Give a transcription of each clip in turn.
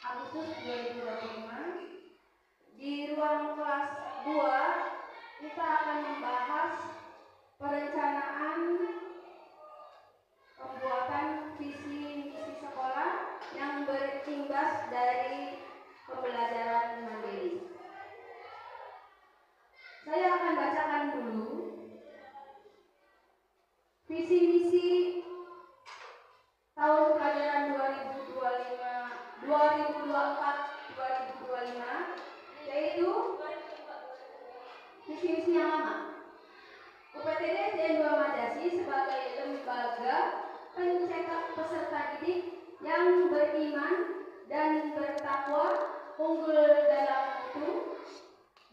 Agustus 2025 di ruang kelas 2 kita akan membahas perencanaan pembuatan visi misi sekolah yang berimbas dari pembelajaran mandiri. Saya akan bacakan dulu visi misi tahun pelajaran 2024-2025, yaitu visi misi yang lama. UPTD SDN 2 Madasi sebagai lembaga pencetak peserta didik yang beriman dan bertakwa, unggul dalam mutu,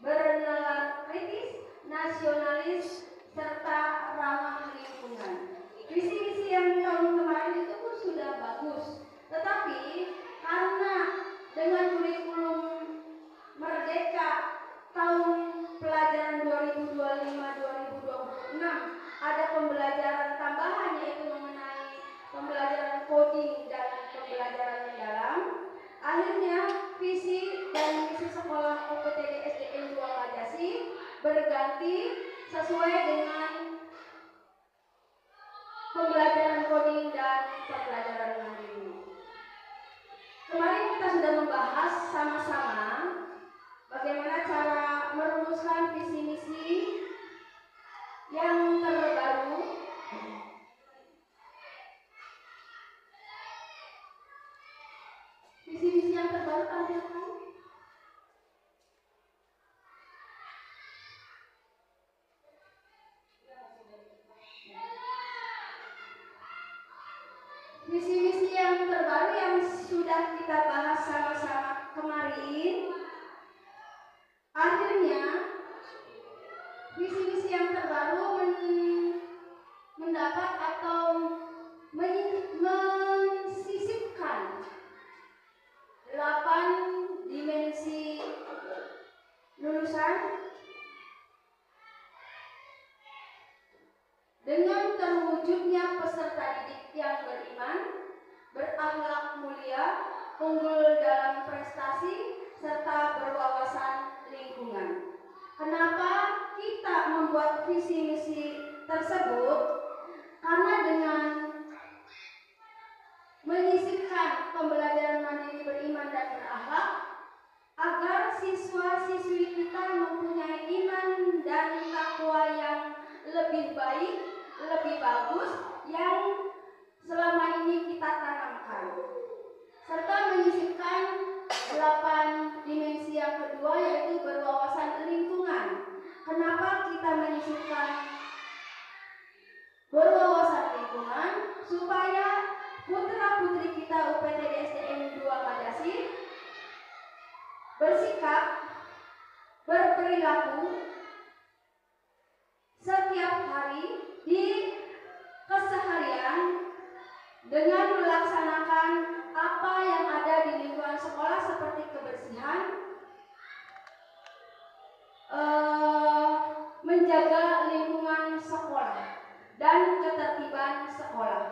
bernalar kritis, nasionalis, serta ramah lingkungan. Visi-visi yang tahun kemarin itu pun sudah bagus, tetapi karena dengan kurikulum Merdeka tahun pelajaran 2025-2026 ada pembelajaran tambahan, yaitu mengenai pembelajaran coding dan pembelajaran mendalam. Akhirnya visi dan misi sekolah UPTD SDN 2 Madasi berganti sesuai dengan pembelajaran coding dan pembelajaran mandiri. Kemarin kita sudah membahas sama-sama bagaimana cara merumuskan visi misi yang terbaru. Visi misi yang terbaru tampilkan. Visi-misi yang terbaru yang sudah kita bahas sama-sama kemarin, akhirnya visi-misi yang terbaru mendapat atau mensisipkan 8 dimensi lulusan dengan terwujudnya peserta didik yang beriman, berakhlak mulia, unggul dalam prestasi, serta berwawasan lingkungan. Kenapa kita membuat visi misi tersebut? Karena dengan menyisipkan pembelajaran mandiri, beriman, dan berakhlak, agar siswa-siswi kita mempunyai iman dan takwa yang lebih baik, lebih bagus yang selama ini kita tanamkan, serta menyisipkan 8 dimensi yang kedua, yaitu berwawasan lingkungan. Kenapa kita menyisipkan berwawasan lingkungan? Supaya putra-putri kita UPTD SDN 2 Madasi bersikap, berperilaku setiap hari di keseharian dengan melaksanakan apa yang ada di lingkungan sekolah seperti kebersihan, menjaga lingkungan sekolah dan ketertiban sekolah.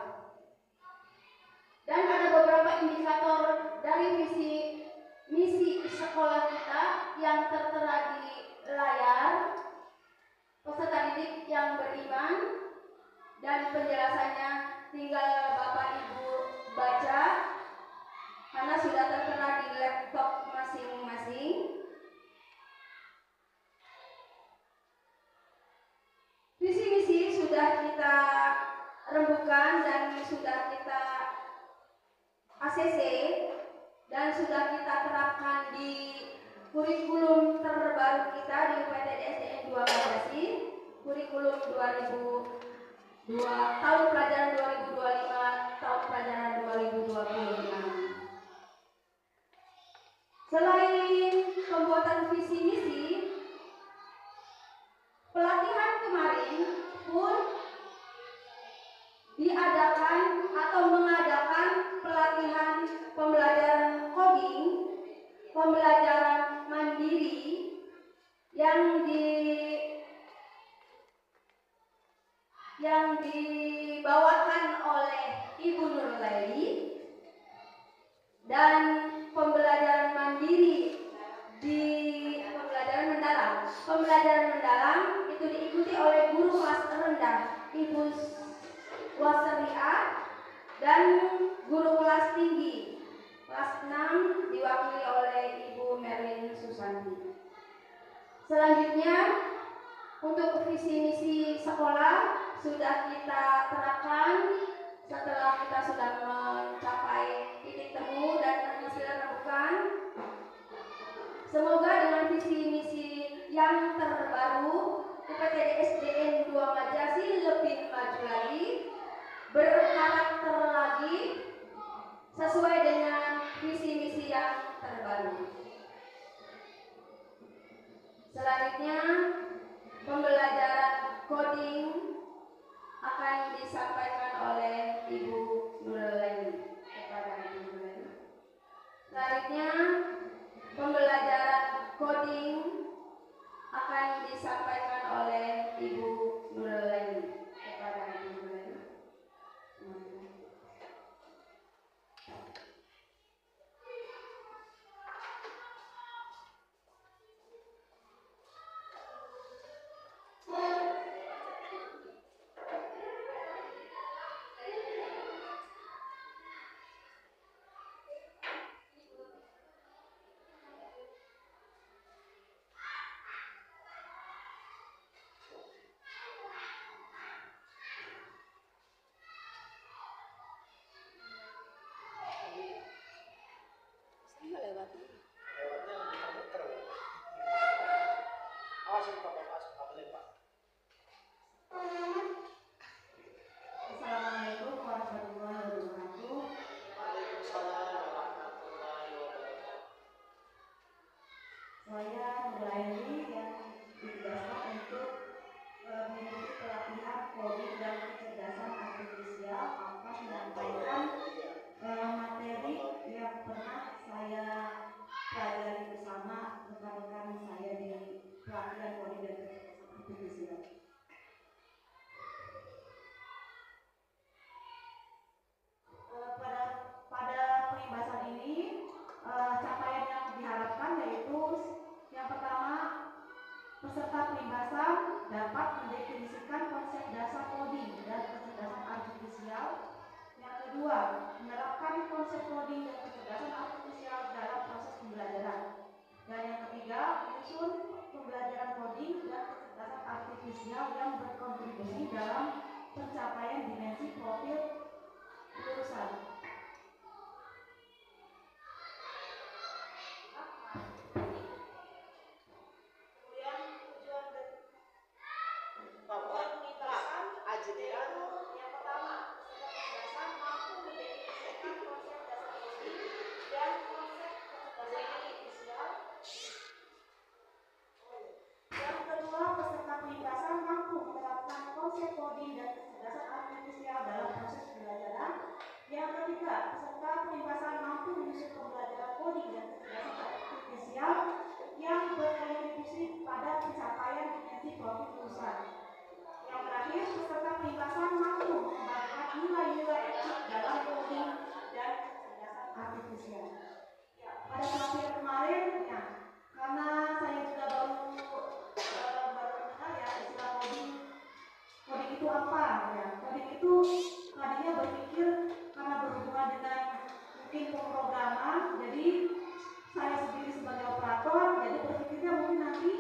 Dan ada beberapa indikator dari visi misi sekolah kita yang tertera di layar. Peserta didik yang beriman, dan penjelasannya tinggal Bapak Ibu baca karena sudah tertera di laptop masing-masing. Visi misi sudah kita rembukan dan sudah kita ACC dan sudah kita terapkan di kurikulum terbaru kita di UPTD SDN 2 Madasi, kurikulum 2002 tahun pelajaran 2025 tahun pelajaran 2026. Selain pembuatan visi misi, pelatihan kemarin pun diadakan atau mengadakan pelatihan pembelajaran coding, pembelajaran mandiri yang dibawakan oleh Ibu Nurlay. guru kelas tinggi kelas 6 diwakili oleh Ibu Merlin Susanti. Selanjutnya untuk visi misi sekolah sudah kita terapkan setelah kita sudah mencapai titik temu dan hasil rembukan. Semoga dengan visi misi yang terbaru UPTD SDN 2 Majasi lebih maju lagi, berkarakter lagi, sesuai dengan visi misi yang terbaru. Selanjutnya pembelajaran coding akan disampaikan oleh Ibu Nurlaini kepada Ibu Nurlaini. Selanjutnya pembelajaran coding akan disampaikan oleh Ibu Nurlaini kepada Ibu Nurlaini. Assalamualaikum warahmatullahi wabarakatuh. Saya Nurlaini yang ditugaskan untuk mengikuti pelatihan coding dan kecerdasan artifisial akan menyampaikan materi yang pernah saya pelajari bersama rekan-rekan saya di pelatihan coding dan kecerdasan artifisial. Pada pengibasan ini capaian yang diharapkan yaitu yang pertama, peserta pengibasan dapat mendefinisikan konsep dasar coding dan kecerdasan artifisial. Yang kedua, menerapkan konsep coding dan kecerdasan artifisial dalam proses pembelajaran. Dan yang ketiga, menyusun pembelajaran coding dan kecerdasan artifisial yang berkontribusi dalam pencapaian dimensi profil lulusan. Yang ketiga, peserta pengibasan mampu menyusun pembelajaran coding dan kecerdasan artifisial yang berkontribusi pada pencapaian dimensi profil lulusan. Yang terakhir, peserta pengibasan mampu mengembangkan nilai-nilai etik dalam coding dan kecerdasan artifisial. Ya, pada pelatihan kemarin, ya, karena saya juga baru dengar ya istilah coding. Coding itu apa? Ya, coding itu tadinya berpikir karena berhubungan dengan mungkin pemrograman, jadi saya sendiri sebagai operator, jadi berpikirnya mungkin nanti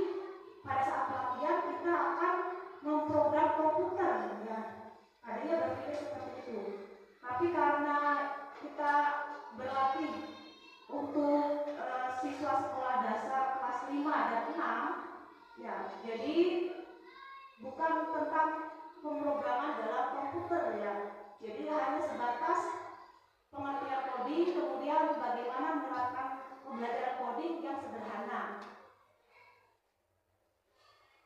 pada saat pelatihan kita akan memprogram komputer, ya. Tadinya berpikir seperti itu. Tapi karena kita berlatih untuk siswa sekolah dasar kelas 5 dan 6, ya, jadi bukan tentang pemrograman dalam komputer, ya. Jadi hanya sebatas pengertian coding, kemudian bagaimana menerapkan pembelajaran coding yang sederhana.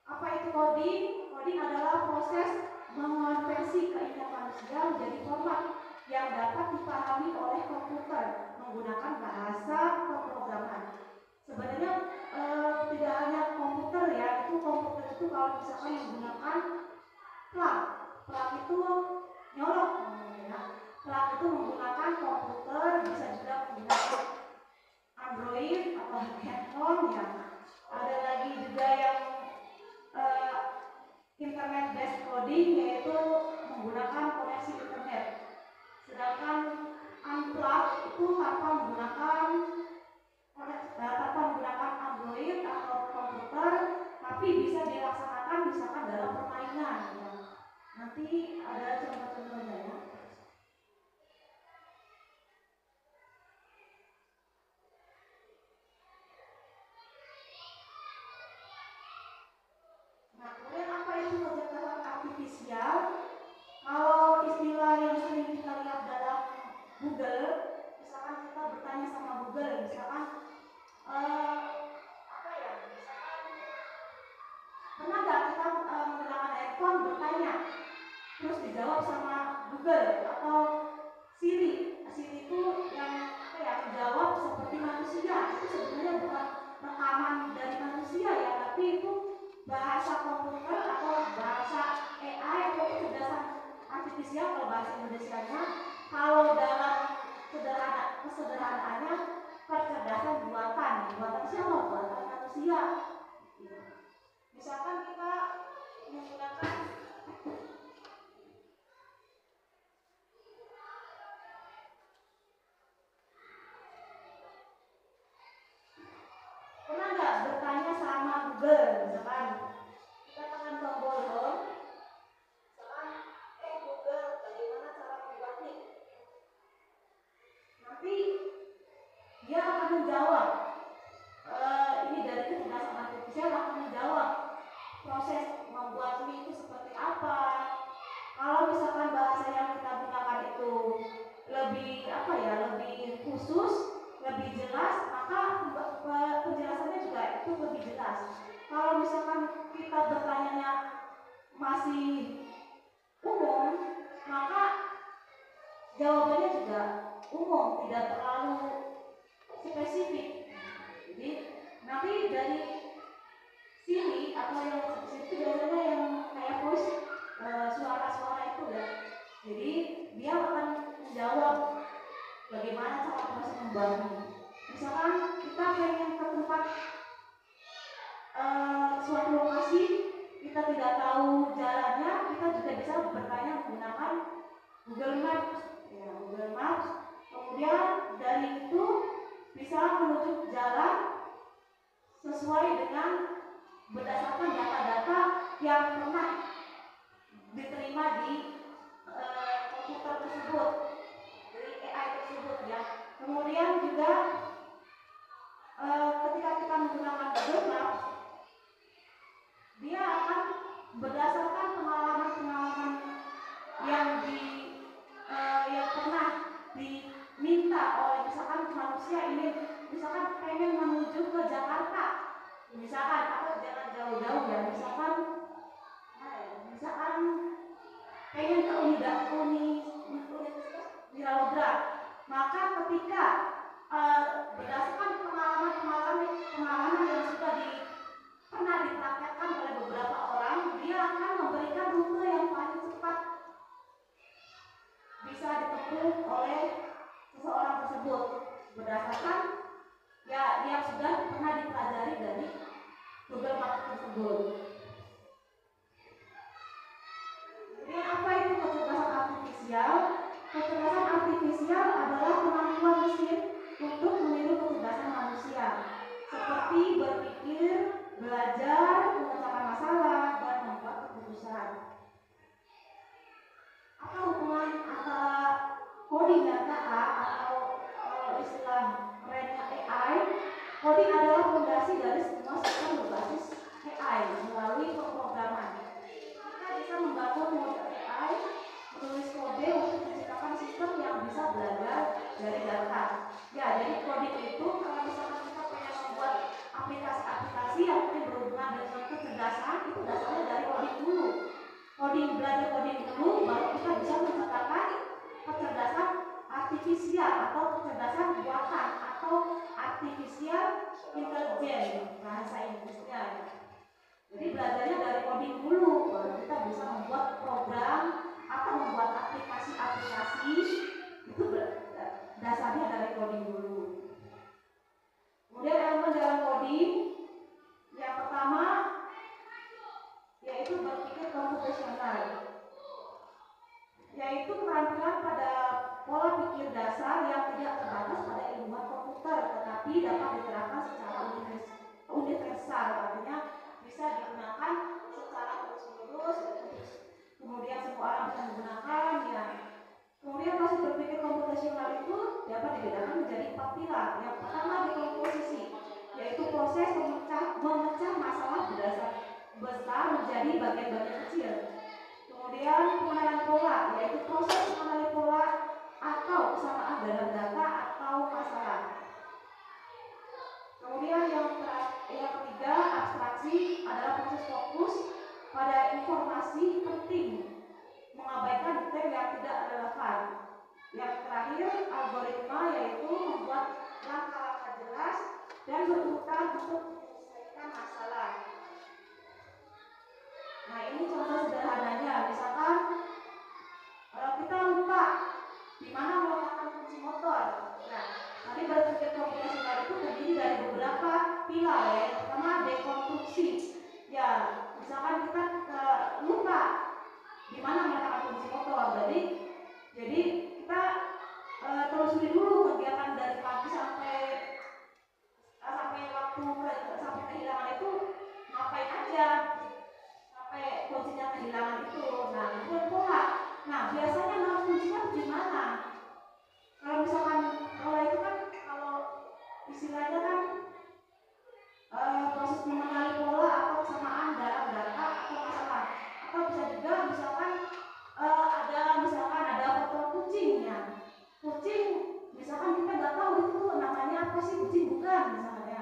Apa itu coding? Coding adalah proses mengonversi keinginan manusia menjadi format yang dapat dipahami oleh komputer menggunakan bahasa pemrograman. Sebenarnya tidak hanya komputer, ya, itu komputer itu kalau misalkan menggunakan plug itu nyolok, ya. Plug itu menggunakan komputer, bisa juga menggunakan Android atau handphone, ya. Ada lagi juga yang internet based coding, yaitu menggunakan koneksi internet. Sedangkan itu tanpa menggunakan Android atau komputer, tapi bisa dilaksanakan misalkan dalam permainan ya. Nanti ada contoh-contohnya ya. Nah, kemudian apa itu kecerdasan artifisial? Kalau istilah yang sering kita lihat dalam Google, misalkan kita bertanya sama Google, misalkan pernah nggak kita menggunakan handphone bertanya, terus dijawab sama Google atau Siri? Siri itu yang menjawab seperti manusia. Itu sebenarnya bukan rekaman dari manusia ya, tapi itu bahasa komputer atau bahasa AI atau kecerdasan artifisial kalau bahasa Indonesianya. Kalau dalam kesederhanaannya kecerdasan buatan siapa? Buatan manusia. Misalkan kita menggunakan pernah nggak bertanya sama Google, misalkan kita tekan tombol home, misalkan Google bagaimana cara membuat nih, nanti dia akan menjawab, ini dari kecerdasan artifisial akan menjawab proses membuat mie itu seperti apa. Kalau misalkan bahasa yang kita gunakan itu lebih lebih khusus, lebih jelas, maka penjelasannya juga itu lebih jelas. Kalau misalkan kita bertanya masih umum, maka jawabannya juga umum, tidak terlalu spesifik. Jadi nanti dari sini atau yang itu biasanya yang kayak voice suara-suara itu ya. Jadi dia akan menjawab bagaimana cara proses membangun. Misalkan kita pengen ke tempat suatu lokasi, kita tidak tahu jalannya, kita juga bisa bertanya menggunakan Google Maps. Ya, Google Maps. Kemudian dari itu bisa menunjuk jalan sesuai dengan berdasarkan data-data yang pernah diterima di komputer tersebut, dari AI tersebut ya. Kemudian juga ketika kita menggunakan Google Maps, dia akan berdasarkan pengalaman-pengalaman yang yang pernah diminta oleh misalkan manusia ini, misalkan pengen menuju ke Jakarta, misalkan atau jangan jauh-jauh ya, misalkan pengen ke Universitas Wiralodra, maka ketika berdasarkan pengalaman yang sudah pernah dipraktekkan oleh beberapa orang, dia akan memberikan rute yang paling cepat bisa ditempuh oleh seseorang tersebut berdasarkan ya yang sudah pernah dipelajari dari Google Maps tersebut. Jadi apa itu kecerdasan artifisial? Kecerdasan artifisial adalah kemampuan mesin untuk meniru kecerdasan manusia, seperti berpikir, belajar, memecahkan masalah, dan membuat keputusan. Apa hubungan antara coding dan KA atau istilah kerennya AI? Coding adalah fondasi dari semua sistem berbasis AI melalui pemrograman. Kita bisa membangun model AI, menulis kode untuk menciptakan sistem yang bisa belajar dari data. Ya, jadi coding itu kalau misalkan kita pengen membuat aplikasi-aplikasi yang mungkin berhubungan dengan kecerdasan, itu dasarnya dari coding dulu. Belajar coding dulu, baru kita bisa menciptakan kecerdasan artifisial atau kecerdasan buatan atau artificial intelligence bahasa Inggrisnya. Jadi belajarnya dari coding dulu, baru kita bisa membuat program atau membuat aplikasi-aplikasi, itu dasarnya dari coding dulu. Kemudian elemen dalam coding yang pertama yaitu berpikir komputasional, yaitu keterampilan pada pola pikir dasar yang tidak terbatas pada ilmuwan komputer, tetapi dapat diterapkan secara universal, artinya bisa digunakan secara terus-menerus, kemudian semua orang bisa menggunakan. Ya. Kemudian proses berpikir komputasional itu dapat dibedakan menjadi 4 pilar. Yang pertama dekomposisi, yaitu proses memecah masalah besar menjadi bagian-bagian kecil. Kemudian pengenalan pola, yaitu proses mengenali pola atau kesamaan dalam data atau masalah. Kemudian yang ketiga, abstraksi adalah proses fokus pada informasi penting, mengabaikan detail yang tidak relevan. Yang terakhir, algoritma, yaitu membuat langkah-langkah jelas dan berurutan untuk menyelesaikan masalah. Nah, ini contoh sederhananya. Misalkan kita lupa di mana meletakkan kunci motor. Nah, nanti berpikir komputasional itu terdiri dari beberapa pilar, ya. Yang pertama dekonstruksi. Ya, misalkan kita lupa di mana meletakkan kunci motor. Jadi kita telusuri dulu kegiatan dari pagi sampai waktu sampai kehilangan itu ngapain aja sampai kuncinya kehilangan itu. Nah, itu pola. Nah, biasanya naruh kuncinya di mana? Kalau misalkan pola itu kan kalau istilahnya kan proses mengenali pola atau kesamaan dalam data atau masalah. Atau bisa juga misalkan ada foto kucingnya. Kucing misalkan kita nggak tahu itu namanya apa sih, kucing bukan misalnya.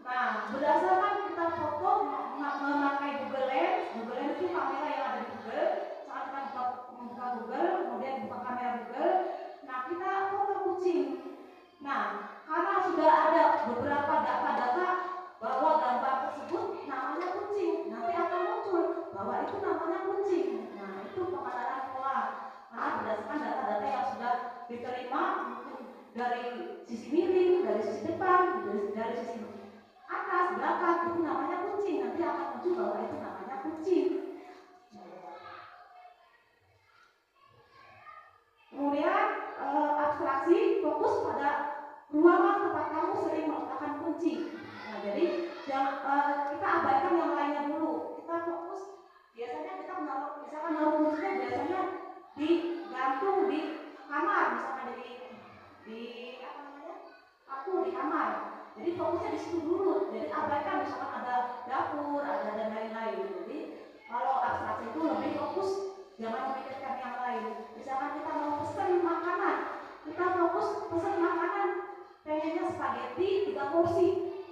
Nah, berdasarkan kita foto memakai Google Lens itu kamera yang ada di Google. Saat kita membuka Google, kemudian buka kamera Google, nah kita foto kucing. Nah, karena sudah ada beberapa data bahwa gambar tersebut namanya kucing, nanti akan muncul bahwa itu namanya kucing. Nah, itu pengenalan pola. Karena berdasarkan data-data yang sudah diterima dari sisi miring, dari sisi depan, dari sisi atas, belakang, itu namanya kucing. Nanti akan muncul bahwa itu namanya kucing. Kemudian abstraksi fokus pada ruangan tempat kamu sering meletakkan kunci. Nah, jadi kita abaikan yang lainnya dulu. Kita fokus, biasanya kita naruh kuncinya biasanya digantung di kamar, misalkan di apa namanya? Aku di kamar. Jadi fokusnya di situ dulu. Jadi abaikan misalkan ada dapur, ada dan lain-lain. Jadi kalau abstraksi itu lebih fokus, jangan memikirkan yang lain. Misalkan kita mau pesan makanan, kita fokus pesan makanan, pengennya spaghetti 3 porsi,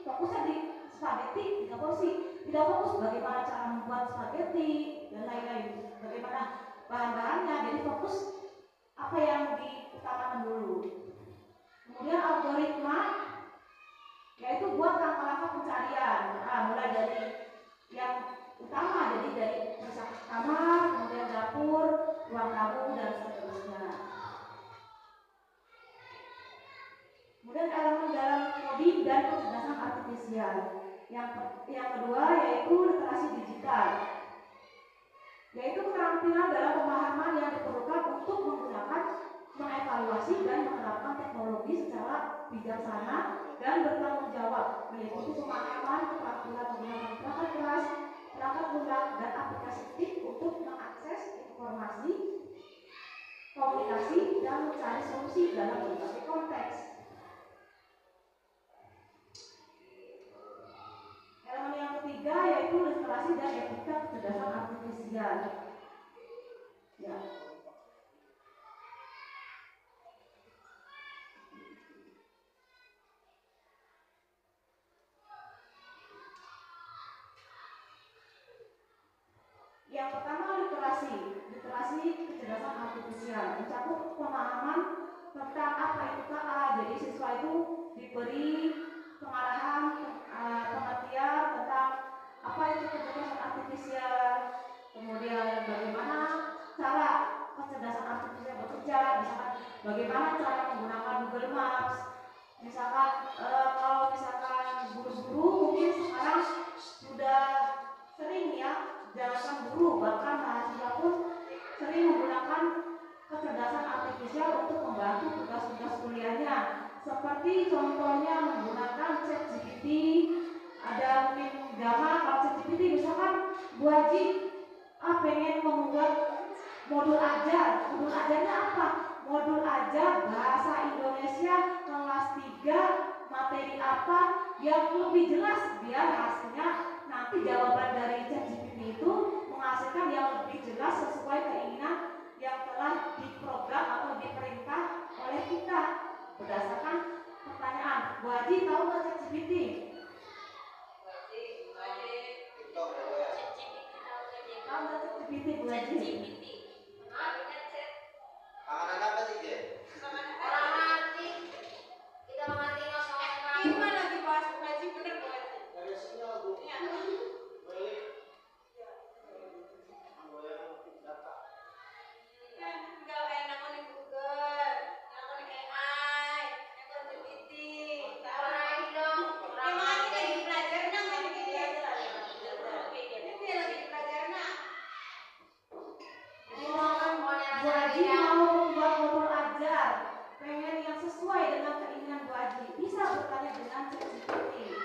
fokusnya di spaghetti 3 porsi. Tidak fokus bagaimana cara membuat spaghetti dan lain-lain, bagaimana bahan-bahannya. Jadi fokus apa yang diutamakan dulu. Kemudian algoritma, yaitu buat langkah-langkah pencarian. Nah, mulai dari yang utama, jadi dari kamar, kemudian dapur, ruang tamu, dan seterusnya. Kemudian elemen dalam coding dan kecerdasan artifisial. Yang kedua yaitu literasi digital, yaitu keterampilan dalam pemahaman yang diperlukan untuk menggunakan, mengevaluasi dan menerapkan teknologi secara bijaksana dan bertanggung jawab, meliputi pemahaman, keterampilan menggunakan perangkat keras, perangkat lunak, dan aplikasi TIK untuk mengakses informasi, komunikasi, dan mencari solusi dalam berbagai konteks. Elemen yang ketiga yaitu literasi dan etika kecerdasan artifisial. Ya. Yang pertama literasi kecerdasan artifisial, mencakup pemahaman tentang apa itu KA. Jadi siswa itu diberi pengarahan, pengertian tentang apa itu kecerdasan artifisial, kemudian bagaimana cara kecerdasan artifisial bekerja, misalkan bagaimana cara menggunakan Google Maps, misalkan kalau misalkan guru-guru mungkin sekarang sudah sering ya, jangan guru, bahkan mahasiswa pun sering menggunakan kecerdasan artifisial untuk membantu tugas-tugas kuliahnya. Seperti contohnya menggunakan ChatGPT, ada mungkin Gamma. Kalau ChatGPT misalkan Bu Haji pengen membuat modul ajar. Modul ajarnya apa? Modul ajar bahasa Indonesia kelas 3 materi apa yang lebih jelas, biar hasilnya nanti jawaban dari ChatGPT itu menghasilkan yang lebih jelas sesuai keinginan yang telah diprogram atau diperintah oleh kita berdasarkan pertanyaan. Bu Haji tahu nggak ChatGPT? Tahu nggak ChatGPT, Bu Haji? Panganan apa sih dia? Orang mati. Kita mengerti masalah. Gimana lagi bahas Bu Haji, bener Bu Haji? Ada sinyal Bu. Iya. Balik. Data. Enggak enak nih Google, enak nih AI, enak GPT. Orang ini dong. Yang lagi lagi belajar nang lagi belajar. Ini lagi belajar nang. Bu Haji mau membuat modul ajar, pengen yang sesuai dengan keinginan Bu Haji, bisa bertanya dengan ChatGPT.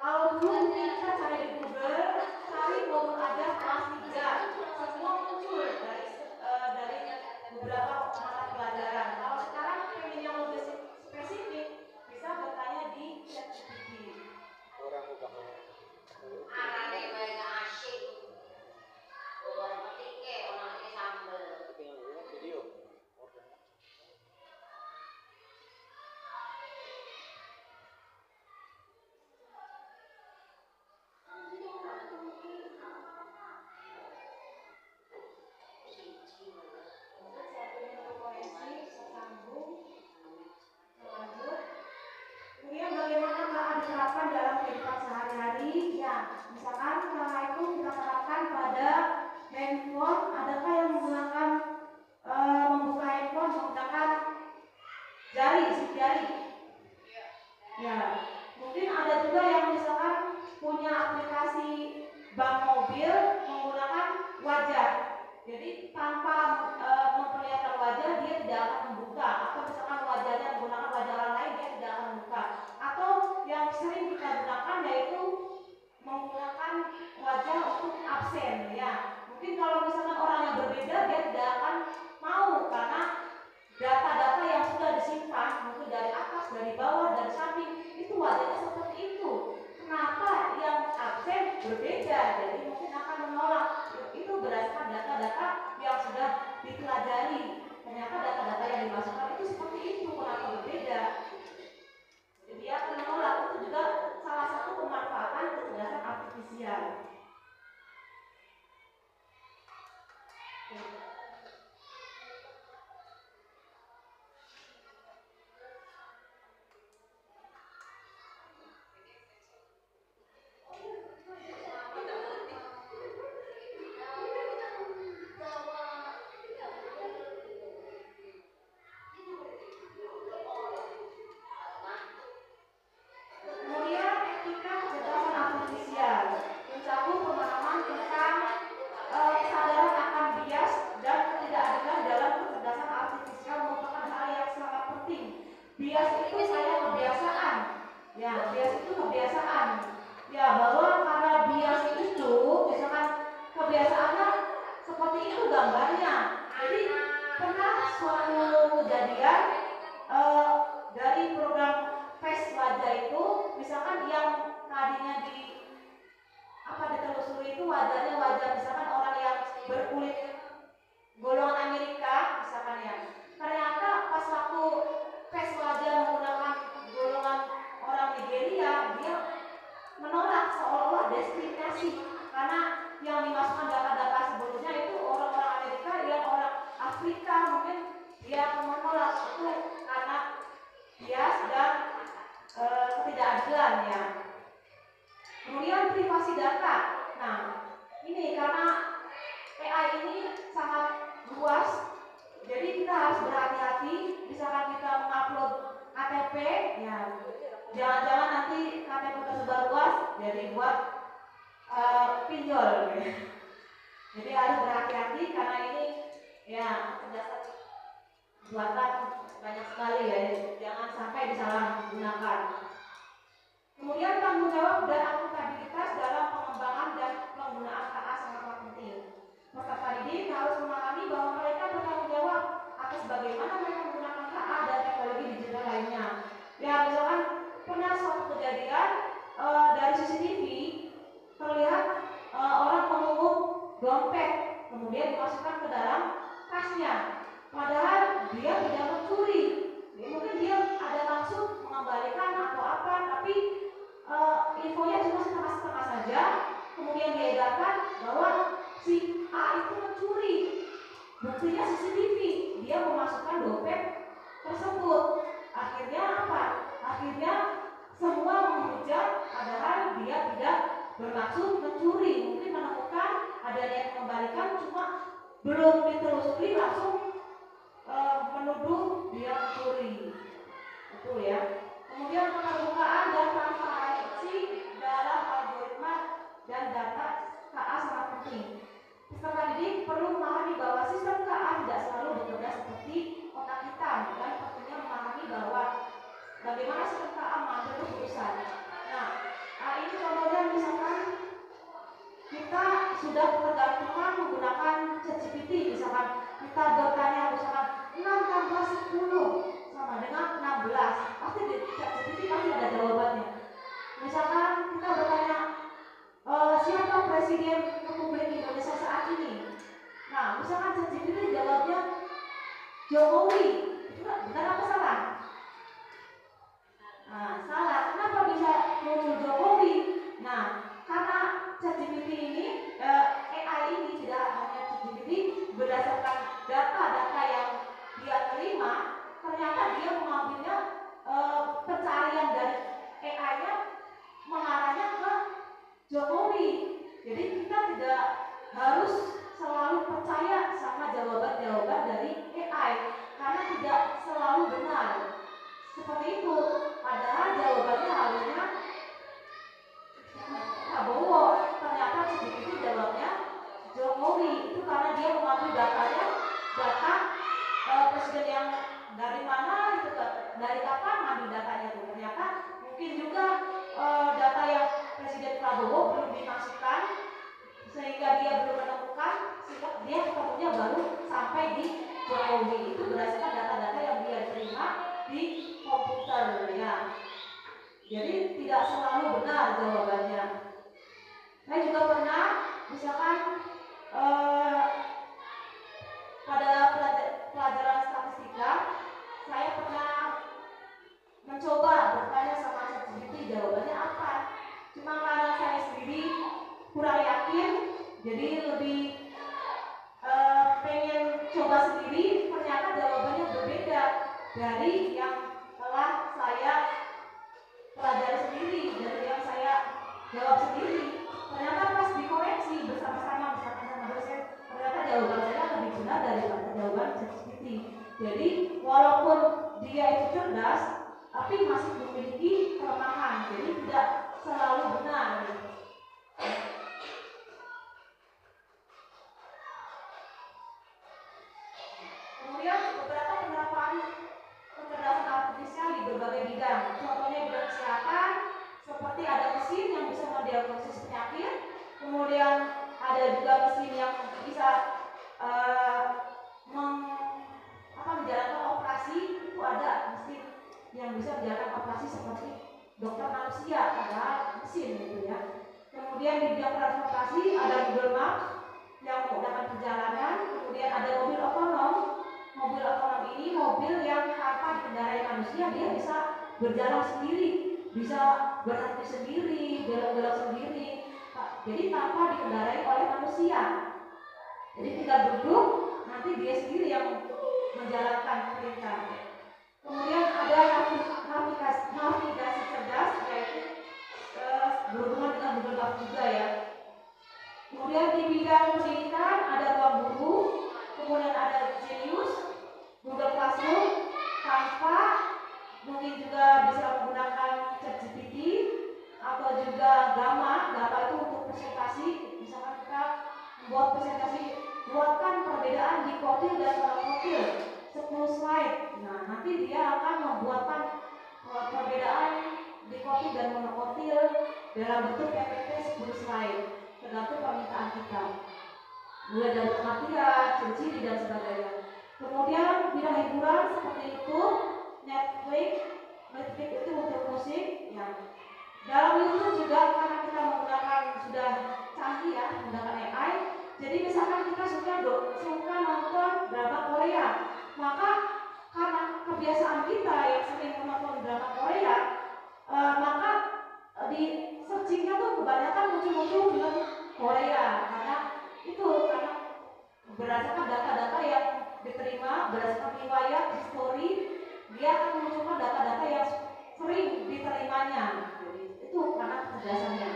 Kalau dulu mungkin kita cari di Google, cari modul ajar kelas 3, semua muncul dari beberapa mata pelajaran. Kalau sekarang pengen yang lebih spesifik, bisa bertanya di ChatGPT. Orang udah Arane bae gak asik. Orang ketike, orang ini sambel. tinggal video. Kemudian bagaimana KA diterapkan dalam kehidupan sehari-hari? Ya, misalkan KA itu kita terapkan pada handphone. Adakah yang menggunakan membuka handphone menggunakan sidik jari? Ya, mungkin ada juga yang misalkan punya aplikasi bank mobil menggunakan wajah. Jadi tanpa memperlihatkan wajah dia tidak akan membuka, atau misalkan wajahnya menggunakan wajah orang lain dia tidak akan membuka. Atau yang sering kita gunakan yaitu menggunakan wajah untuk absen. Ya, mungkin kalau misalkan orang yang berbeda dia tidak akan mau, karena data-data yang sudah disimpan mungkin dari atas, dari bawah, dari samping itu wajahnya seperti itu. Kenapa yang absen berbeda? Jadi mungkin akan menolak. Itu berdasarkan data-data yang sudah dipelajari. Ternyata data-data yang dimasukkan itu seperti itu, kenapa berbeda? Jadi dia akan menolak. Itu juga salah satu pemanfaatan kecerdasan artifisial. Kemudian etika kecerdasan artifisial mencakup pemahaman tentang kesadaran akan bias dan ketidakadilan dalam kecerdasan artifisial merupakan hal yang sangat penting. Bias itu kayak kebiasaan. Ya, bias itu kebiasaan. Ya, bahwa karena bias itu misalkan kebiasaannya seperti itu gambarnya. Jadi pernah suatu kejadian dari program tes wajah itu, misalkan yang tadinya ditelusuri itu wajahnya wajah misalkan orang yang berkulit golongan Amerika misalkan ya. Ternyata pas waktu tes wajah menggunakan golongan orang Nigeria, dia menolak, seolah-olah diskriminasi, karena yang dimasukkan data-data sebelumnya itu orang-orang Amerika, yang orang Afrika, mungkin dia menolak itu karena bias dan ketidakadilan ya. Kemudian privasi data. Nah, ini karena AI ini sangat luas, jadi kita harus berhati-hati. Misalkan kita mengupload KTP, ya jangan-jangan nanti KTP tersebar luas jadi buat pinjol. Jadi harus berhati-hati karena ini ya kecerdasan buatan banyak sekali ya, jangan sampai disalahgunakan. Kemudian tanggung jawab dan akuntabilitas dalam pengembangan dan penggunaan KA sangatlah penting. Peserta didik harus memahami bahwa mereka bertanggung jawab atas bagaimana mereka menggunakan KA dan teknologi digital lainnya. Ya, misalkan pernah suatu kejadian dari CCTV terlihat orang mengungut dompet kemudian dimasukkan ke dalam tasnya, padahal dia tidak mencuri. Ya, mungkin dia ada maksud mengembalikan atau apa, tapi infonya cuma setengah-setengah saja. Kemudian diedarkan bahwa si A itu mencuri. Buktinya CCTV, dia memasukkan dompet tersebut. Akhirnya apa? Akhirnya semua menghujat, padahal dia tidak bermaksud mencuri. Mungkin menemukan ada yang mengembalikan, cuma belum ditelusuri langsung menuduh dia mencuri. Itu ya. Kemudian keterbukaan dan transparansi dalam algoritma dan data KA sangat penting. Peserta didik perlu memahami bahwa sistem KA tidak selalu bekerja seperti otak kita, dan pentingnya memahami bahwa bagaimana sistem KA mengambil keputusan. Nah, ini contohnya misalkan kita sudah ketergantungan menggunakan ChatGPT, misalkan kita bertanya misalkan 6 tambah 10 sama dengan 16, pasti di ChatGPT pasti ada jawabannya. Misalkan kita bertanya siapa presiden Republik Indonesia saat ini, nah misalkan ChatGPT jawabnya Jokowi, itu benar apa salah? Nah, salah. Kenapa bisa muncul Jokowi? Nah, karena ChatGPT ini, AI ini tidak hanya ChatGPT berdasarkan data-data yang dia terima, ternyata dia mengambilnya pencarian dari AI-nya mengarahnya ke Jokowi. Jadi kita tidak harus selalu percaya sama jawaban-jawaban dari AI karena tidak selalu benar. Seperti itu, padahal jawabannya harusnya Prabowo, ternyata ChatGPT jawabnya Jokowi. Itu karena dia mengambil datanya, data presiden yang dari mana itu, dari kapan ngambil datanya itu. Ternyata mungkin juga data yang Presiden Prabowo belum dimasukkan sehingga dia belum menemukan, sehingga dia ketemunya baru sampai di Jokowi. Itu berdasarkan data-data yang dia terima di komputer ya. Jadi tidak selalu benar jawabannya. Saya juga pernah misalkan pada pelajaran statistika, saya pernah mencoba bertanya sama ChatGPT jawabannya apa. Cuma karena saya sendiri kurang yakin, jadi lebih pengen coba sendiri, ternyata jawabannya berbeda dari yang telah saya pelajari sendiri, dari yang saya jawab sendiri. Ternyata pas dikoreksi bersama-sama misalkan sama dosen, ternyata jawaban saya lebih benar daripada jawaban ChatGPT. Jadi walaupun dia itu cerdas, tapi masih memiliki kelemahan, jadi tidak selalu benar. Kemudian beberapa penerapan kecerdasan artifisial di berbagai bidang, contohnya bidang kesehatan, seperti ada mesin yang bisa mendiagnosis penyakit, kemudian ada juga mesin yang bisa menjalankan operasi. Itu ada mesin yang bisa menjalankan operasi seperti dokter manusia, padahal mesin gitu ya. Kemudian di bidang transportasi ada Google Maps yang memudahkan perjalanan, kemudian ada mobil otonom. Mobil otonom ini mobil yang tanpa dikendarai manusia, dia bisa berjalan sendiri, bisa berhenti sendiri, belok-belok sendiri, jadi tanpa dikendarai oleh manusia. Jadi tinggal duduk, nanti dia sendiri yang menjalankan perintah. Kemudian ada navigasi cerdas, yaitu berhubungan dengan Google Maps juga ya. Kemudian di bidang pendidikan ada Ruang Guru, kemudian ada Genius, Google Classroom, Canva, mungkin juga bisa menggunakan ChatGPT atau juga Gamma. Gamma itu untuk presentasi, misalkan kita membuat presentasi monokotil dan monokotil 10 slide. Nah, nanti dia akan membuatkan perbedaan dikotil dan monokotil dalam bentuk PPT 10 slide tergantung permintaan kita, mulai dari pengertian, ciri-ciri dan sebagainya. Kemudian bidang hiburan seperti YouTube, Netflix itu untuk musik ya. Dalam YouTube juga karena kita menggunakan sudah canggih ya, menggunakan AI. Jadi misalkan kita suka nonton drama Korea, maka karena kebiasaan kita yang sering menonton drama Korea, maka di searchingnya tuh kebanyakan muncul film Korea karena berdasarkan data-data yang diterima berdasarkan riwayat history, dia akan memunculkan data-data yang sering diterimanya. Jadi itu karena kecerdasannya.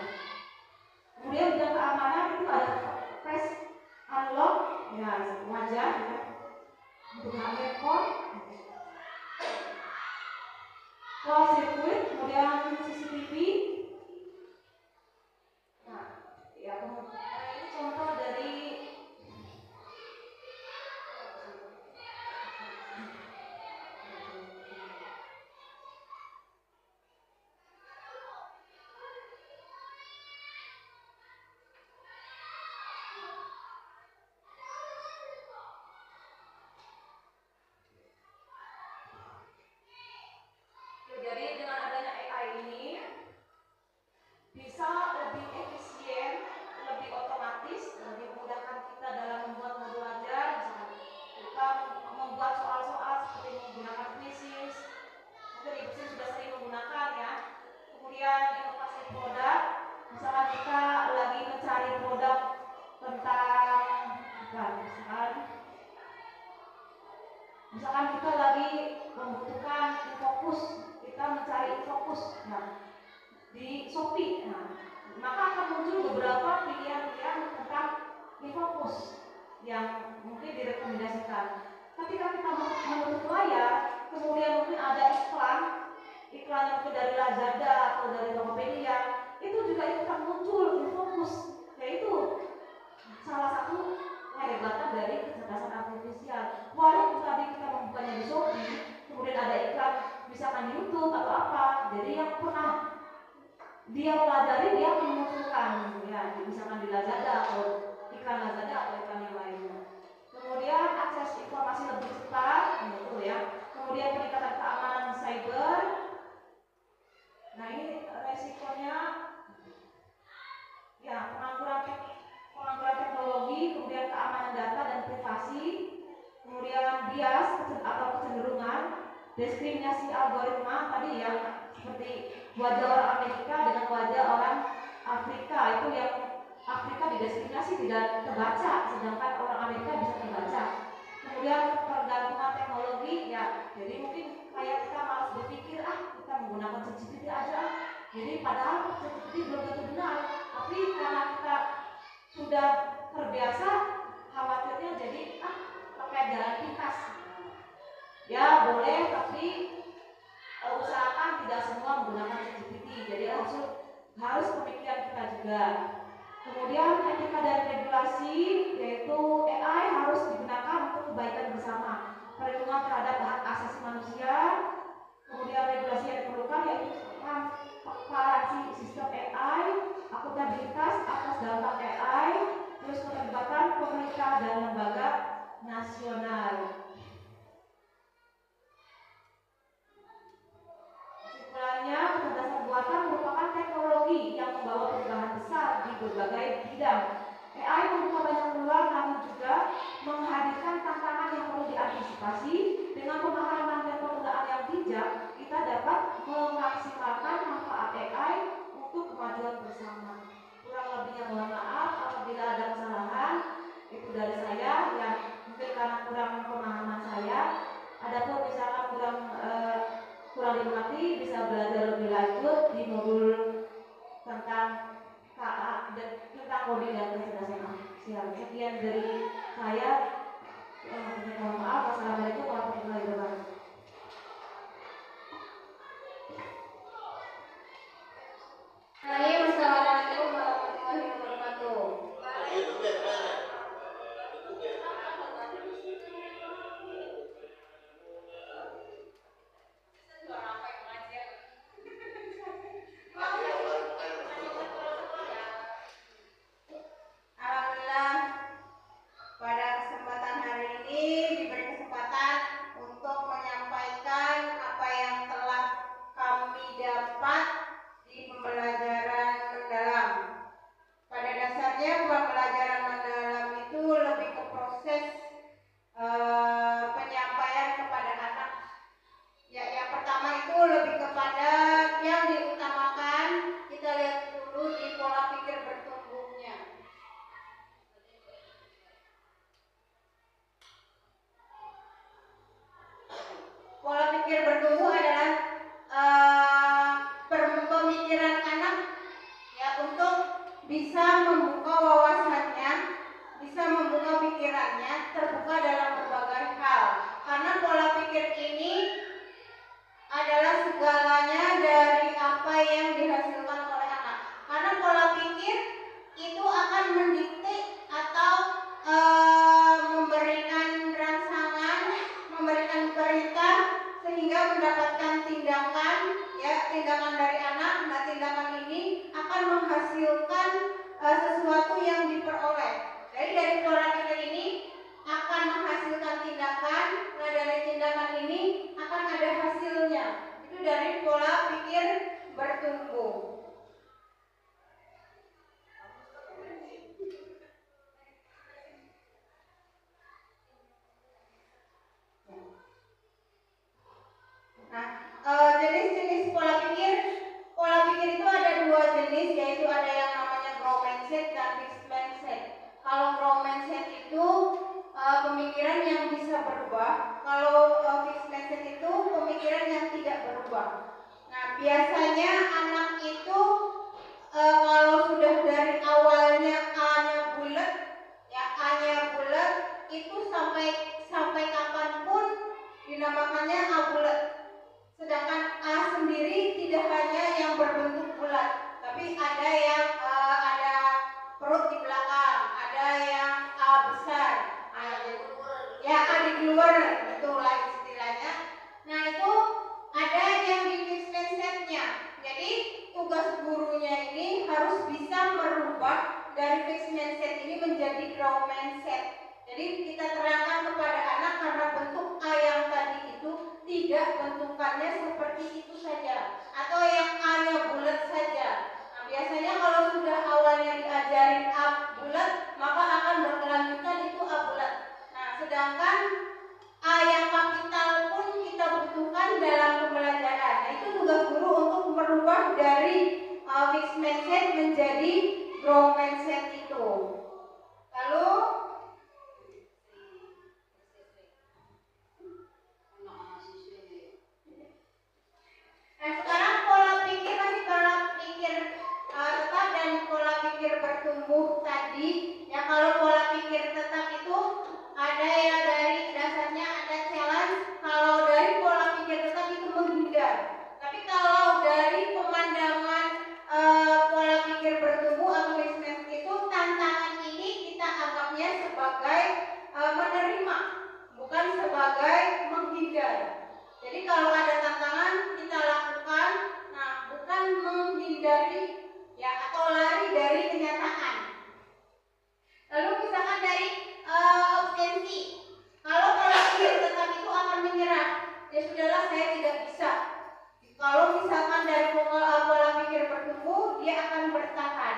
Kemudian bidang keamanan itu ada face unlock ya, wajah ya, untuk handphone, closed circuit, kemudian CCTV. Nah, ya kemudian ini contoh dari jadi dengan adanya AI ini bisa lebih efisien, lebih otomatis, lebih memudahkan kita dalam membuat modul ajar. Misalkan kita membuat soal-soal seperti menggunakan quizzes, mungkin ibu sudah sering menggunakan ya. Kemudian inovasi produk, misalkan kita lagi mencari produk tentang misalkan kita lagi membutuhkan infokus, kita mencari infokus di Shopee, maka akan muncul beberapa pilihan-pilihan tentang infokus yang mungkin direkomendasikan. Ketika kita menutup layar, kemudian mungkin ada iklan yang mungkin dari Lazada atau dari Tokopedia, itu juga akan muncul infokus, yaitu salah satu kehebatan dari kecerdasan artifisial. Walaupun tadi kita membukanya di Shopee, kemudian ada iklan misalkan di YouTube atau apa, jadi yang pernah dia pelajari dia akan memunculkan ya, misalkan di Lazada atau iklan Lazada atau iklan yang lainnya. Kemudian akses informasi lebih cepat, itu ya. Kemudian peningkatan keamanan cyber. Nah ini resikonya ya, pengangguran teknologi, kemudian keamanan data dan privasi, kemudian bias atau kecenderungan, diskriminasi algoritma tadi ya, seperti wajah orang Amerika dengan wajah orang Afrika, itu yang Afrika didiskriminasi tidak terbaca, sedangkan orang Amerika bisa terbaca. Kemudian pergantungan teknologi ya, jadi mungkin kayak kita malas berpikir kita menggunakan ChatGPT aja, jadi padahal ChatGPT belum tentu benar, tapi karena kita sudah terbiasa, khawatirnya jadi pakai jalan pintas. Ya boleh, tapi usahakan tidak semua menggunakan ChatGPT. Jadi harus pemikiran kita juga. Kemudian etika dan regulasi, yaitu AI harus digunakan untuk kebaikan bersama, perlindungan terhadap hak asasi manusia. Kemudian regulasi yang diperlukan yaitu transparansi sistem AI, akuntabilitas atas dampak AI, terus keterlibatan pemerintah dan lembaga nasional. Kesimpulannya, kecerdasan buatan merupakan teknologi yang membawa perubahan besar di berbagai bidang. AI membuka banyak peluang, namun juga menghadirkan tantangan yang perlu diantisipasi. Dengan pemahaman dan penggunaan yang bijak, kita dapat memaksimalkan manfaat AI untuk kemajuan bersama. Kurang lebihnya mohon maaf apabila ada kesalahan, itu dari saya yang mungkin karena kurang pemahaman saya. Adapun misalkan kurang dimengerti, bisa belajar lebih lanjut di modul tentang coding dan kecerdasan artifisial. Sekian dari saya. Mohon maaf. Wassalamualaikum warahmatullahi wabarakatuh. Assalamualaikum warahmatullahi wabarakatuh. pikir bertumbuh adalah pemikiran anak ya untuk bisa membuka wawasannya, bisa membuka pikirannya, terbuka dalam berbagai hal. Karena pola pikir ini adalah segalanya dari apa yang dihasilkan oleh anak. Karena pola pikir itu akan mendikte atau memberikan rangsangan, memberikan perintah sehingga mendapatkan tindakan, ya tindakan dari anak. Nah, tindakan ini akan menghasilkan sesuatu yang diperoleh. Jadi dari pola pikir ini akan menghasilkan tindakan. Nah, dari tindakan ini akan ada hasilnya. Itu dari pola pikir bertumbuh. Nah, jenis-jenis pola pikir itu ada dua jenis, yaitu ada yang namanya growth mindset dan fixed mindset. Kalau growth mindset itu pemikiran yang bisa berubah, kalau fixed mindset itu pemikiran yang tidak berubah. Nah, biasanya anak itu kalau sudah dari awalnya A-nya bulat, ya A-nya bulat, itu sampai kapanpun dinamakannya A bulat. Sedangkan A sendiri tidak hanya yang berbentuk bulat, tapi ada yang ada perut di belakang, ada yang A besar, ya A di luar, itulah istilahnya. Nah, itu ada yang di fixed mindset-nya. Jadi tugas gurunya ini harus bisa merubah dari fixed mindset ini menjadi growth mindset. Jadi kita terangkan kepada anak karena bentuk A yang tadi itu tidak bentukannya seperti itu saja, atau yang A-nya bulat saja. Nah, biasanya kalau sudah awalnya diajarin A bulat, maka akan berkelanjutan itu A bulat. Nah, sedangkan A yang kapital pun kita butuhkan dalam pembelajaran. Nah, itu tugas guru untuk merubah dari fixed mindset menjadi growth mindset itu. Lalu sekarang pola pikir masih pola pikir tetap dan pola pikir bertumbuh tadi. Ya, kalau pola pikir tetap itu ada ya dari dasarnya ada challenge. Kalau dari pola pikir tetap itu menghindar. Tapi kalau dari pemandangan pola pikir bertumbuh atau business itu, tantangan ini kita anggapnya sebagai menerima, bukan sebagai menghindar. Jadi kalau ada tantangan kita lakukan, nah bukan menghindari ya atau lari dari kenyataan. Lalu misalkan dari absensi, kalau pola pikir tetap itu akan menyerah, ya sudahlah saya tidak bisa. Kalau misalkan dari pola pikir bertumbuh, dia akan bertahan.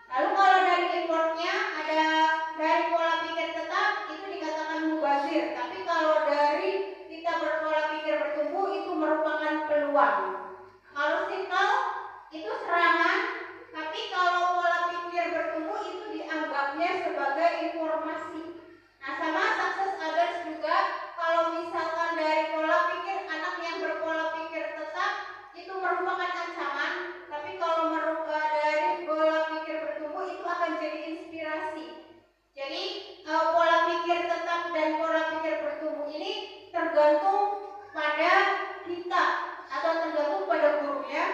Lalu kalau dari effortnya ada dari pola pikir tetap itu dikatakan mubazir, tapi kalau dari kita berpola pikir bertumbuh itu merupakan peluang. Kalau sikal itu serangan, tapi kalau pola pikir bertumbuh itu dianggapnya sebagai informasi. Nah, sama success others juga, kalau misalkan dari pola pikir anak yang berpola pikir tetap itu merupakan ancaman, tapi kalau dari pola pikir bertumbuh itu akan jadi inspirasi. Jadi pola pikir tetap dan pola pikir bertumbuh ini tergantung pada kita atau tergantung pada gurunya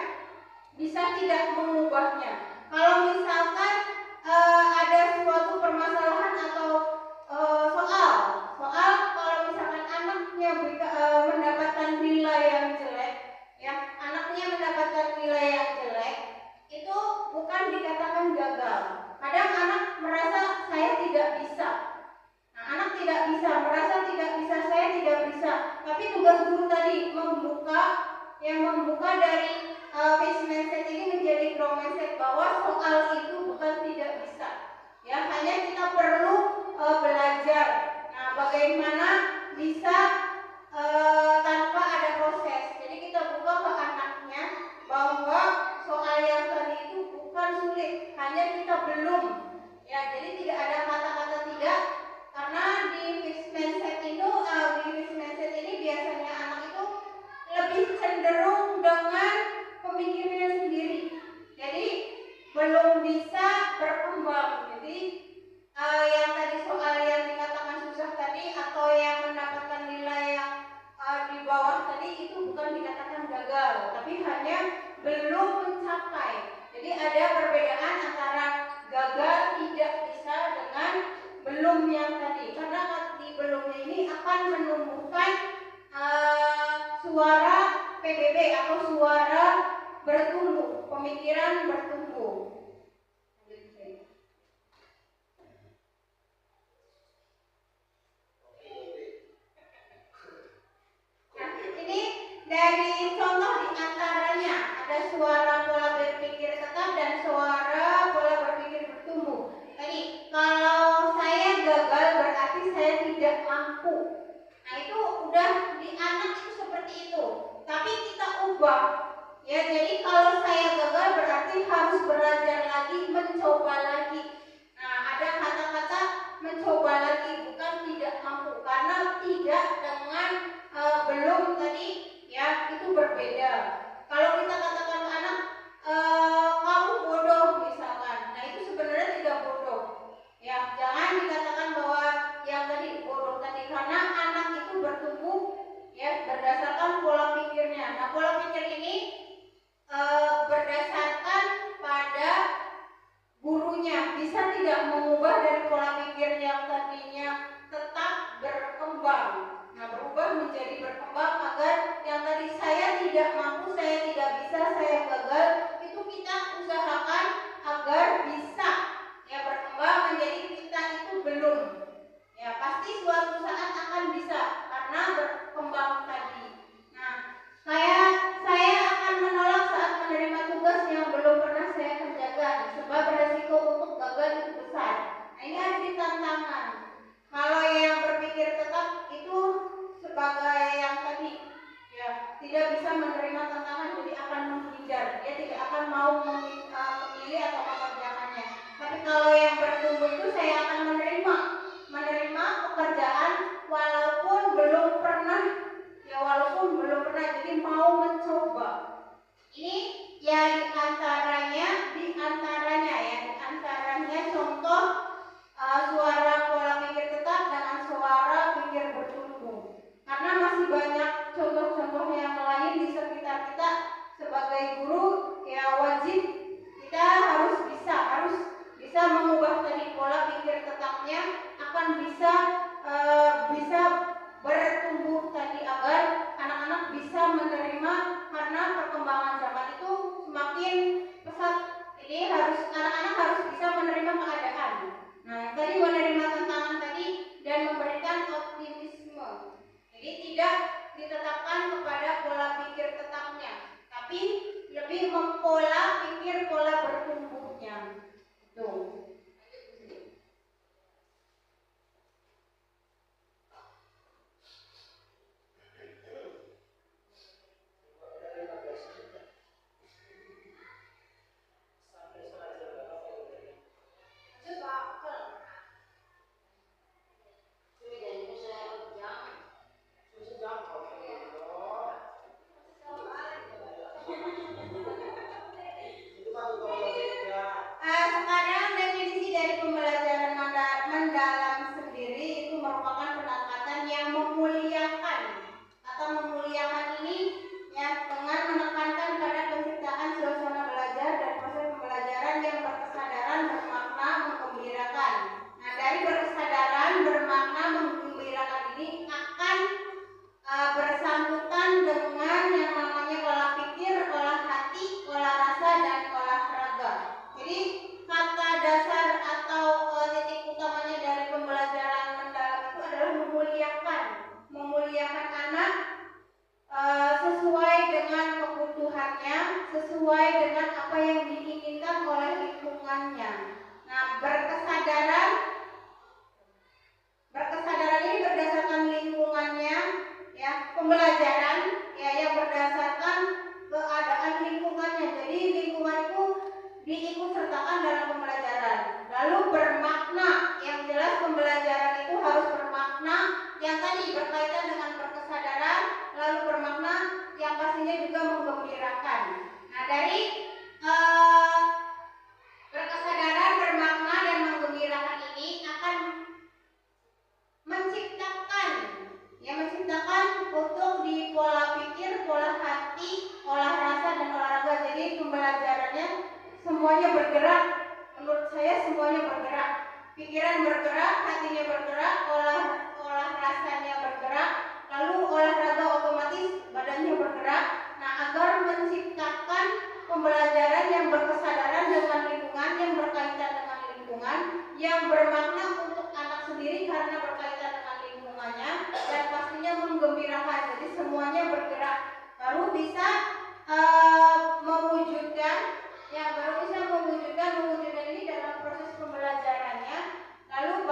bisa tidak mengubahnya. Kalau misalkan ada suatu permasalahan atau soal kalau misalkan anaknya mendapatkan nilai yang jelek, ya anaknya mendapatkan nilai yang jelek, itu bukan dikatakan gagal. Kadang anak merasa saya tidak bisa. Nah, anak tidak bisa, merasa tidak bisa, saya tidak bisa. Tapi tugas guru tadi membuka dari fixed mindset ini menjadi growth mindset, bahwa soal itu bukan tidak bisa. Ya, hanya kita perlu belajar. Nah, bagaimana bisa tanpa ada proses. Jadi kita buka ke anaknya bahwa soal yang tadi itu bukan sulit, hanya kita belum. Ya, jadi tidak ada kata-kata tidak, karena di fixed mindset ini biasanya anak itu tadi itu bukan dikatakan gagal, tapi hanya belum mencapai. Jadi ada perbedaan antara gagal tidak bisa dengan belum yang tadi. Karena di belumnya ini akan menumbuhkan suara PBB atau suara bertumbuh, pemikiran bertumbuh. Nah, ini dari contoh diantaranya ada suara pola berpikir tetap dan suara pola berpikir bertumbuh. Tadi kalau saya gagal berarti saya tidak mampu. Nah itu udah di anak itu seperti itu. Tapi kita ubah. Ya, jadi kalau saya gagal berarti harus belajar lagi, mencoba lagi. Nah, ada kata-kata mencoba lagi, bukan tidak mampu. Karena tidak dengan belum tadi, ya itu berbeda. Kalau kita katakan ke anak, kamu bodoh misalkan, nah itu sebenarnya tidak bodoh. Ya, jangan dikatakan bahwa yang tadi bodoh tadi, karena anak itu bertumbuh ya berdasarkan pola pikirnya. Nah, pola pikir ini berdasarkan pada gurunya, bisa tidak mengubah dari pola pikir yang tadinya tetap berkembang. Nah, berubah menjadi berkembang agar yang tadi saya tidak mampu, saya tidak bisa, saya gagal, itu kita usahakan agar bisa ya berkembang menjadi kita itu belum. Ya, pasti suatu saat akan bisa karena berkembang tadi. Nah, saya akan menolak saat menerima tugas yang belum pernah saya kerjakan sebab beresiko untuk gagal itu besar. Nah, ini ada tantangan. Kalau yang berpikir tetap itu sebagai yang tadi ya tidak bisa menerima tantangan, jadi akan menghindar, dia tidak akan mau memilih atau mengerjakannya. Tapi kalau yang bertumbuh itu saya akan menerima pekerjaan walaupun belum pernah, jadi mau mencoba. Ini ya diantaranya contoh suara pola pikir tetap dengan suara pikir bertumbuh. Karena masih banyak contoh-contoh yang lain di sekitar kita. Sebagai guru ya wajib kita harus bisa mengubah tadi pola pikir tetapnya, akan bisa bertumbuh tadi agar anak-anak bisa menerima, karena perkembangan zaman itu semakin pesat. Jadi anak-anak harus bisa menerima keadaan. Nah, yang tadi menerima tantangan tadi dan memberikan optimisme. Jadi tidak ditetapkan kepada pola pikir tetapnya, tapi lebih mempola pikir pola bertumbuhnya. Tuh. Sekarang definisi dari pembelajaran mendalam sendiri itu merupakan pendekatan yang memuliakan ini ya dengan menekankan pada penciptaan suasana belajar dan proses pembelajaran yang berkesadaran, bermakna, menggembirakan. Nah, dari berkesadaran, bermakna, menggembirakan ini akan bersangkutan dengan yang namanya olah pikir, olah hati, olah rasa, dan olah raga. Jadi kata dasar atau titik utamanya dari pembelajaran mendalam itu adalah memuliakan anak sesuai dengan kebutuhannya, sesuai dengan apa yang diinginkan oleh lingkungannya. Nah, berkesadaran ini berdasarkan lingkungannya, ya pembelajaran ya yang berdasarkan keadaan lingkungannya. Jadi lingkungan itu diikut sertakan dalam pembelajaran. Lalu bermakna, yang jelas pembelajaran itu harus bermakna, yang tadi berkaitan dengan berkesadaran, lalu bermakna yang pastinya juga menggembirakan. Nah, dari pikiran bergerak, hatinya bergerak, olah rasanya bergerak, lalu olahraga otomatis badannya bergerak. Nah, agar menciptakan pembelajaran yang berkesadaran dengan lingkungan, yang berkaitan dengan lingkungan, yang bermakna untuk anak sendiri karena berkaitan dengan lingkungannya, dan pastinya menggembirakan. Jadi semuanya bergerak, baru bisa mewujudkan ini dalam proses pembelajarannya. Lalu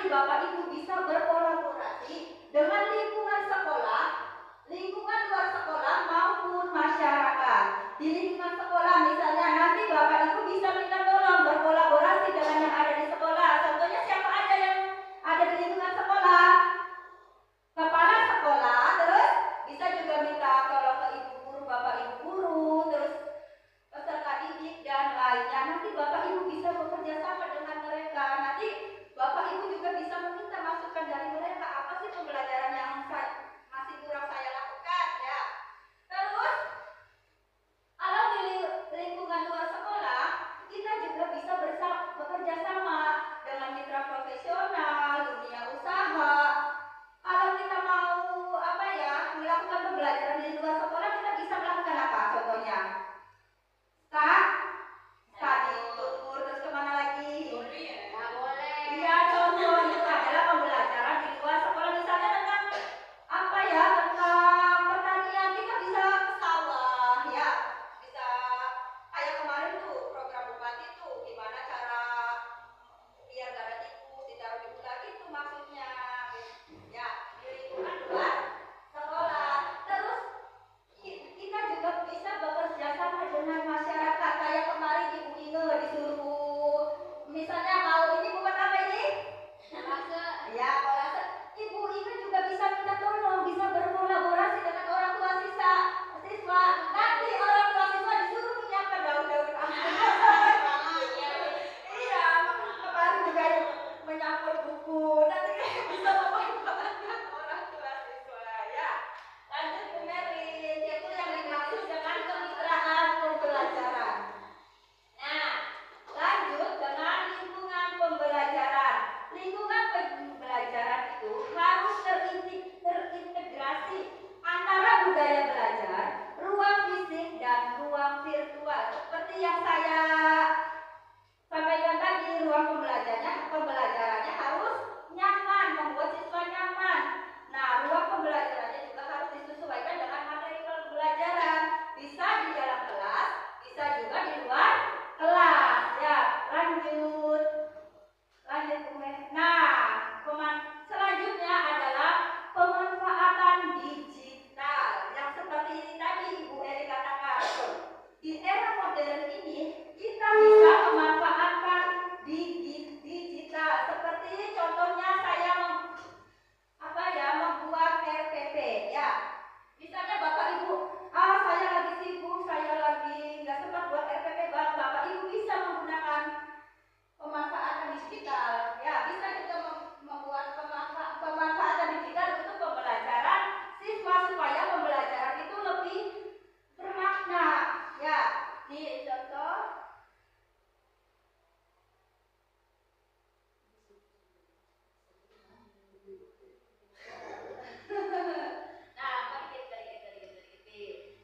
nanti Bapak Ibu bisa berkolaborasi dengan lingkungan sekolah, lingkungan luar sekolah maupun masyarakat. Di lingkungan sekolah misalnya nanti Bapak Ibu bisa minta tolong berkolaborasi dengan yang ada di sekolah. Contohnya siapa aja yang ada di lingkungan sekolah? Kepala sekolah, terus bisa juga minta tolong ke ibu guru, bapak ibu guru, terus peserta didik dan lainnya. Nanti Bapak Ibu bisa bekerja sama dengan mereka. Nanti Bapak Ibu juga bisa meminta masukan dari mereka, apa sih pembelajaran yang masih kurang saya lakukan ya. Terus kalau di lingkungan luar sekolah, kita juga bisa bekerja sama dengan mitra profesional, dunia usaha. Kalau kita mau melakukan pembelajaran di luar sekolah, kita bisa melakukan apa? Contohnya study tour, terus kemana lagi? Nggak boleh. Iya, contoh itu adalah pembelajaran di luar sekolah, misalnya tentang tentang pertanian, kita bisa ke sawah ya, bisa kayak kemarin tuh program bupati tuh gimana cara biar gak ada tikus ditaruh di hutan, itu maksudnya ya, di lingkungan luar sekolah. Terus kita juga bisa bekerja sama dengan masyarakat. Kayak kemarin Ibu Ine disuruh, misalnya mau ini bukan apa ini? Ya, kolase. Ibu Ine juga bisa minta tolong, bisa berkolaborasi dengan orang tua siswa. Nanti orang tua siswa disuruh menyiapkan daun-daun. Iya, kemarin juga menyampur buku. Nanti bisa memanfaatkan orang tua siswa ya. Lanjut Bu Merin, itu yang dimaksud dengan kemitraan pembelajaran. Nah, lanjut dengan lingkungan pembelajaran. Lingkungan pembelajaran itu harus terintegrasi antara budaya belajar, ruang fisik dan ruang virtual. Seperti yang saya sampaikan tadi, ruang pembelajarannya harus nyaman, membuat siswa nyaman. Nah, ruang pembelajarannya juga harus disesuaikan dengan materi pembelajaran. Bisa di dalam kelas, bisa juga di luar kelas. Ya, lanjut. Nah, selanjutnya adalah pemanfaatan digital yang seperti ini tadi Ibu Eri katakan. Di era modern ini kita bisa memanfaatkan digital, seperti contohnya saya membuat RPP ya. Misalnya Bapak Ibu, saya lagi sibuk, saya lagi nggak sempat buat RPP, Bapak Ibu bisa menggunakan pemanfaatan digital ya, bisa juga membuat pemanfaatan digital untuk pembelajaran siswa supaya pembelajaran itu lebih bermakna ya. Di contoh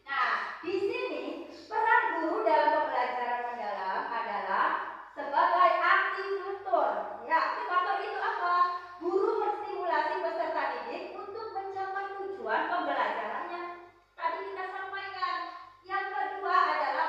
Nah, di sini peran guru dalam pembelajaran mendalam adalah sebagai aktivator. Ya, aktivator itu apa? Guru menstimulasi peserta didik untuk mencapai tujuan pembelajarannya. Tadi kita sampaikan. Yang kedua adalah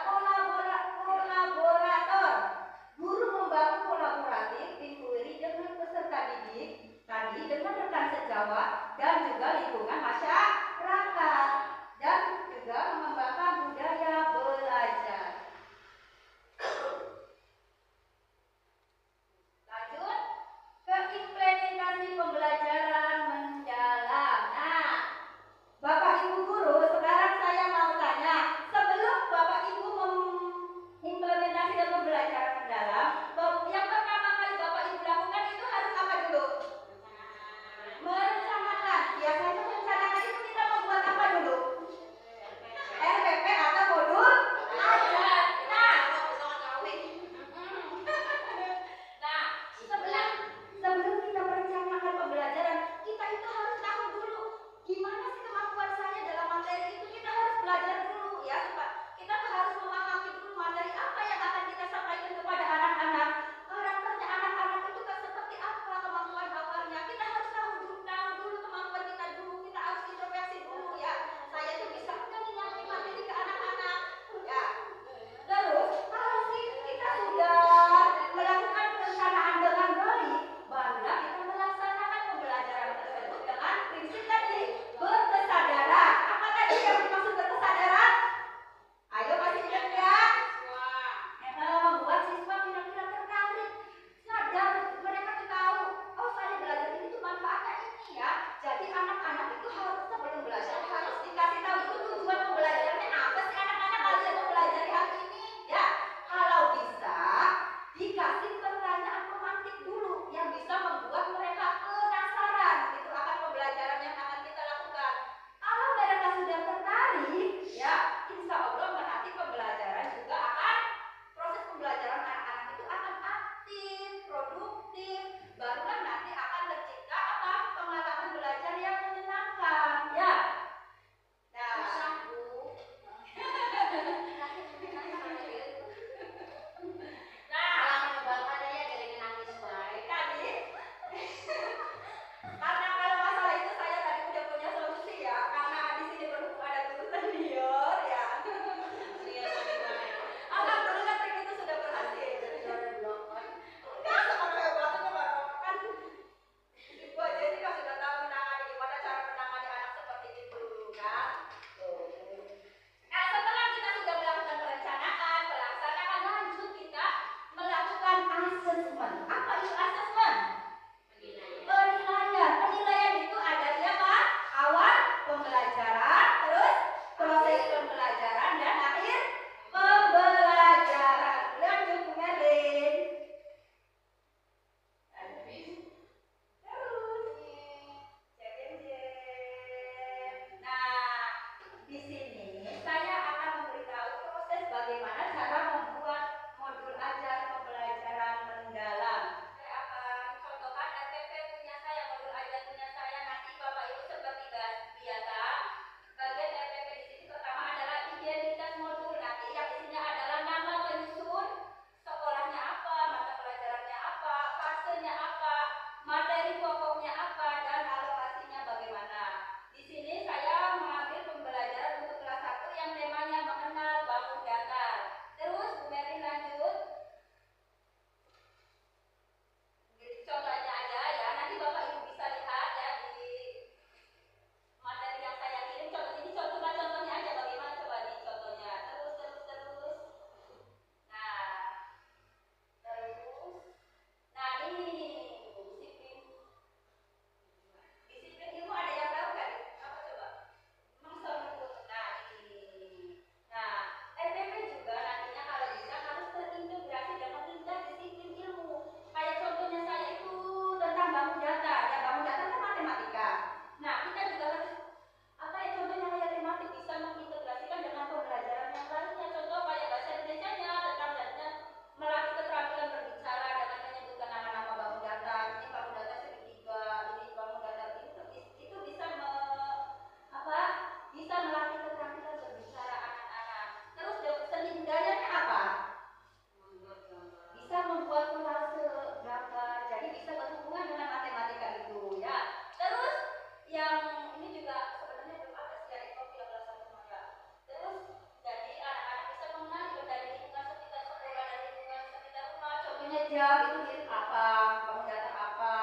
contohnya jam itu mirip apa, bangun datar apa,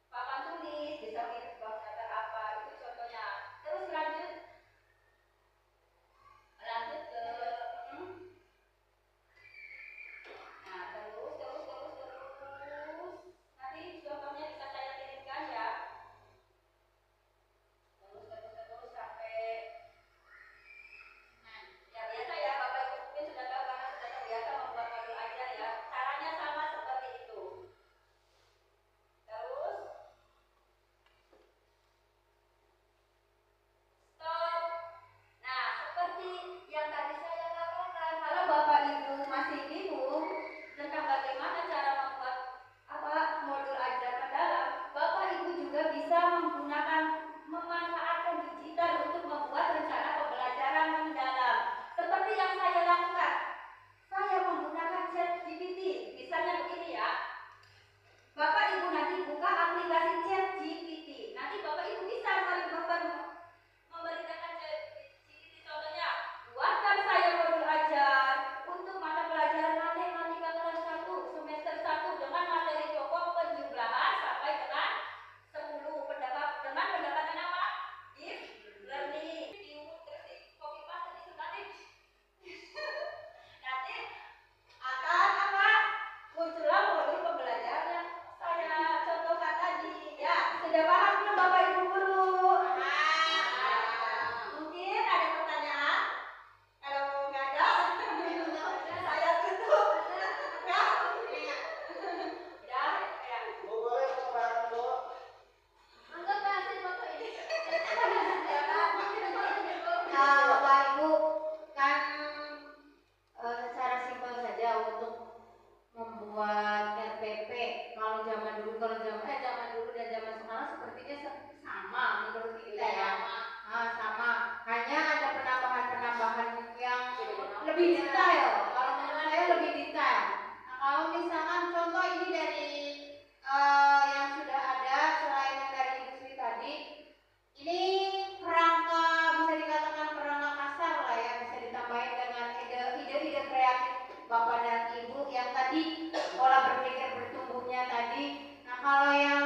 papan tulis bisa mirip bangun datar apa, itu contohnya. Terus lanjut ke nah terus nanti contohnya bisa saya kirimkan ya. Terus sampai ya biasa ya, Bapak Ibu mungkin sudah tahu karena sudah terbiasa membuat modul ajar ya. Caranya sama seperti itu. Terus stop. Nah, seperti yang tadi saya katakan, kalau Bapak Ibu masih bingung tentang bagaimana cara membuat modul ajar mendalam, Bapak Ibu juga bisa memanfaatkan digital untuk membuat rencana pembelajaran mendalam. Seperti yang saya lakukan, saya menggunakan ChatGPT. Misalnya begini ya, Bapak Ibu nanti buka aplikasi ChatGPT. Nanti Bapak Ibu bisa memberitakan ChatGPT, contohnya, buatkan saya modul ajar untuk mata pelajaran matematika kelas 1 semester 1 dengan materi pokok penjumlahan sampai dengan 10 dengan pendekatan apa? Deep learning. Terus di copy paste di nanti akan muncullah modul pembelajaran yang saya contohkan tadi. Ya, sudah paham belum Bapak Ibu guru? Mungkin ada pertanyaan? Kalau nggak ada, saya tutup. Ya, ya. Bu, boleh pertanyaan dulu? Anggap bahasa Bapak ini. Bapak Ibu kan secara simpel saja untuk membuat RPP. Kalau zaman dulu dan zaman sekarang sepertinya sama menurut kita ya. Sama. Hanya ada penambahan yang lebih detail. Kalau menurut saya lebih detail. Nah, kalau misalkan contoh ini dari yang sudah ada selain yang dari Ibu Sri tadi, ini kerangka bisa dikatakan kerangka kasar lah ya, bisa ditambahin dengan ide-ide kreatif Bapak dan Ibu yang tadi pola berpikir bertumbuhnya tadi. Nah, kalau yang